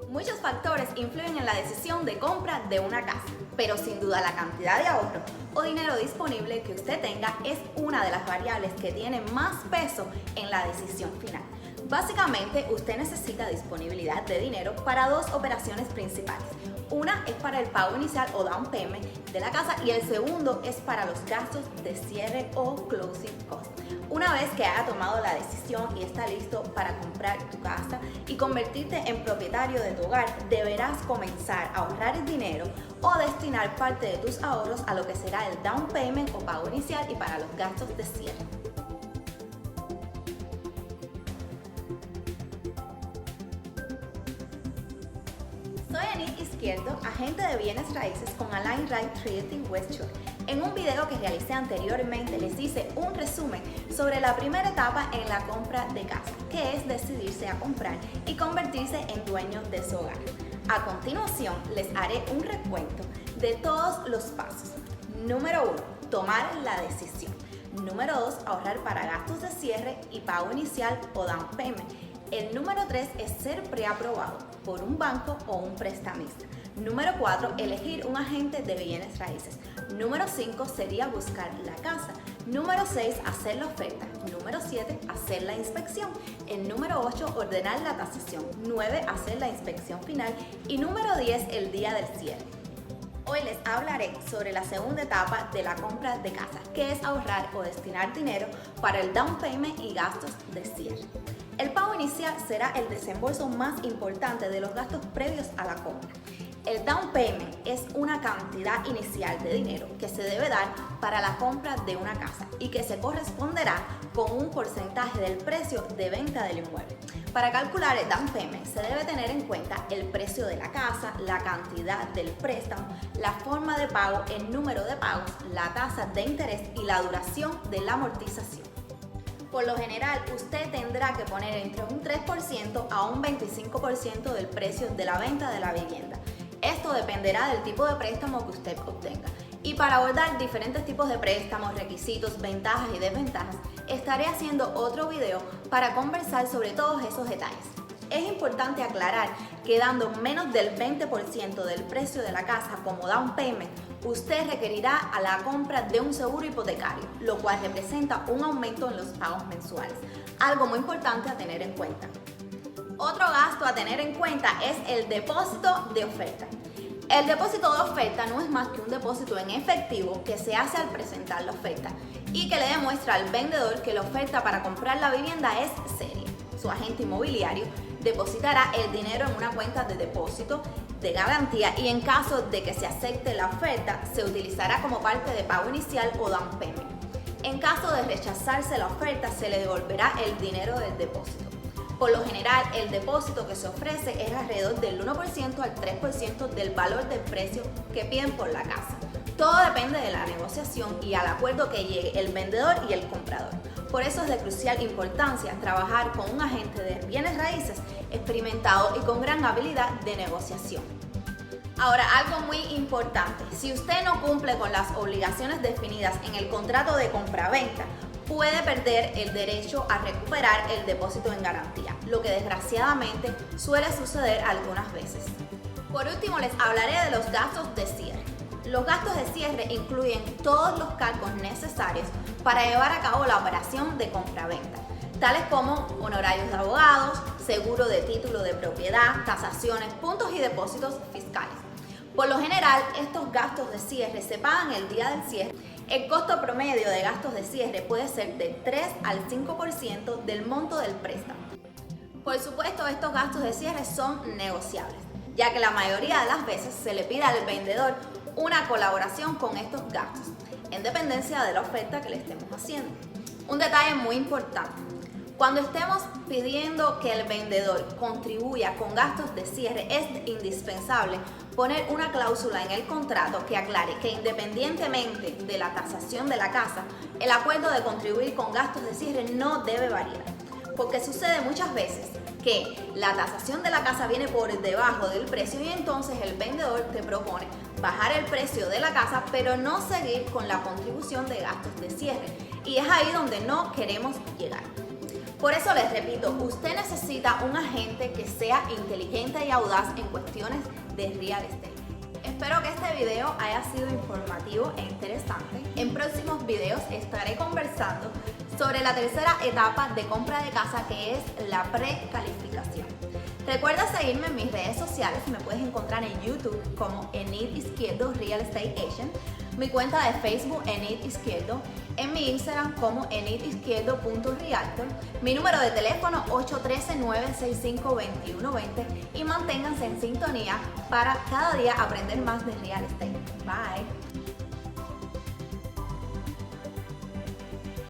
Muchos factores influyen en la decisión de compra de una casa, pero sin duda la cantidad de ahorro o dinero disponible que usted tenga es una de las variables que tiene más peso en la decisión final. Básicamente, usted necesita disponibilidad de dinero para dos operaciones principales. Una es para el pago inicial o down payment de la casa y el segundo es para los gastos de cierre o closing costs. Una vez que haya tomado la decisión y está listo para comprar tu casa y convertirte en propietario de tu hogar, deberás comenzar a ahorrar el dinero o destinar parte de tus ahorros a lo que será el down payment o pago inicial y para los gastos de cierre. Soy Anit Izquierdo, agente de bienes raíces con Align Right Realty Westshore. En un video que realicé anteriormente les hice un resumen sobre la primera etapa en la compra de casa, que es decidirse a comprar y convertirse en dueño de su hogar. A continuación les haré un recuento de todos los pasos. Número 1. Tomar la decisión. Número 2. Ahorrar para gastos de cierre y pago inicial o down payment. El número 3 es ser preaprobado por un banco o un prestamista. Número 4, elegir un agente de bienes raíces. Número 5 sería buscar la casa. Número 6, hacer la oferta. Número 7, hacer la inspección. El número 8, ordenar la tasación. 9, hacer la inspección final. Y número 10, el día del cierre. Hoy les hablaré sobre la segunda etapa de la compra de casa, que es ahorrar o destinar dinero para el down payment y gastos de cierre. El pago inicial será el desembolso más importante de los gastos previos a la compra. El down payment es una cantidad inicial de dinero que se debe dar para la compra de una casa y que se corresponderá con un porcentaje del precio de venta del inmueble. Para calcular el down payment se debe tener en cuenta el precio de la casa, la cantidad del préstamo, la forma de pago, el número de pagos, la tasa de interés y la duración de la amortización. Por lo general, usted tendrá que poner entre un 3% a un 25% del precio de la venta de la vivienda. Esto dependerá del tipo de préstamo que usted obtenga. Y para abordar diferentes tipos de préstamos, requisitos, ventajas y desventajas, estaré haciendo otro video para conversar sobre todos esos detalles. Es importante aclarar que dando menos del 20% del precio de la casa como down payment, usted requerirá a la compra de un seguro hipotecario, lo cual representa un aumento en los pagos mensuales, algo muy importante a tener en cuenta. Otro gasto a tener en cuenta es el depósito de oferta. El depósito de oferta no es más que un depósito en efectivo que se hace al presentar la oferta y que le demuestra al vendedor que la oferta para comprar la vivienda es seria. Su agente inmobiliario depositará el dinero en una cuenta de depósito de garantía y en caso de que se acepte la oferta, se utilizará como parte de pago inicial o down payment. En caso de rechazarse la oferta, se le devolverá el dinero del depósito. Por lo general, el depósito que se ofrece es alrededor del 1% al 3% del valor del precio que piden por la casa. Todo depende de la negociación y al acuerdo que llegue el vendedor y el comprador. Por eso es de crucial importancia trabajar con un agente de bienes raíces experimentado y con gran habilidad de negociación. Ahora, algo muy importante, si usted no cumple con las obligaciones definidas en el contrato de compraventa, puede perder el derecho a recuperar el depósito en garantía, lo que desgraciadamente suele suceder algunas veces. Por último, les hablaré de los gastos de cierre. Los gastos de cierre incluyen todos los cargos necesarios para llevar a cabo la operación de compraventa, tales como honorarios de abogados, seguro de título de propiedad, tasaciones, puntos y depósitos fiscales. Por lo general, estos gastos de cierre se pagan el día del cierre. El costo promedio de gastos de cierre puede ser de 3 al 5% del monto del préstamo. Por supuesto, estos gastos de cierre son negociables, ya que la mayoría de las veces se le pide al vendedor una colaboración con estos gastos, en dependencia de la oferta que le estemos haciendo. Un detalle muy importante: cuando estemos pidiendo que el vendedor contribuya con gastos de cierre, es indispensable poner una cláusula en el contrato que aclare que independientemente de la tasación de la casa, el acuerdo de contribuir con gastos de cierre no debe variar. Porque sucede muchas veces que la tasación de la casa viene por debajo del precio y entonces el vendedor te propone bajar el precio de la casa pero no seguir con la contribución de gastos de cierre. Y es ahí donde no queremos llegar. Por eso les repito, usted necesita un agente que sea inteligente y audaz en cuestiones de real estate. Espero que este video haya sido informativo e interesante. En próximos videos estaré conversando sobre la tercera etapa de compra de casa, que es la precalificación. Recuerda seguirme en mis redes sociales, me puedes encontrar en YouTube como Enid Izquierdo Real Estate Agent, mi cuenta de Facebook Enid Izquierdo, en mi Instagram como enidizquierdo.realtor, mi número de teléfono 813-965-2120 y manténganse en sintonía para cada día aprender más de real estate. Bye.